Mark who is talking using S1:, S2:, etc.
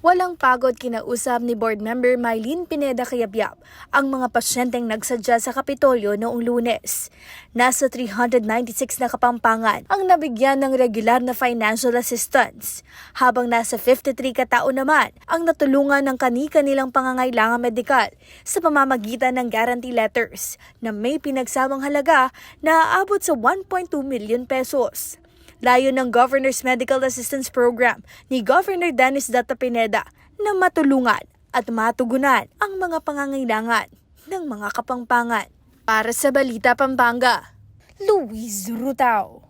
S1: Walang pagod kinausap ni Board Member Mylene Pineda Cayabyab ang mga pasyenteng nagsadya sa Kapitolyo noong Lunes. Nasa 396 na Kapampangan ang nabigyan ng regular na financial assistance, habang nasa 53 katao naman ang natulungan ng kani-kanilang pangangailangan medikal sa pamamagitan ng guarantee letters na may pinagsamang halaga na aabot sa 1.2 million pesos. Layo ng Governor's Medical Assistance Program ni Governor Dennis Data Pineda na matulungan at matugunan ang mga pangangailangan ng mga Kapampangan. Para sa Balita Pampanga, Luis Rutao.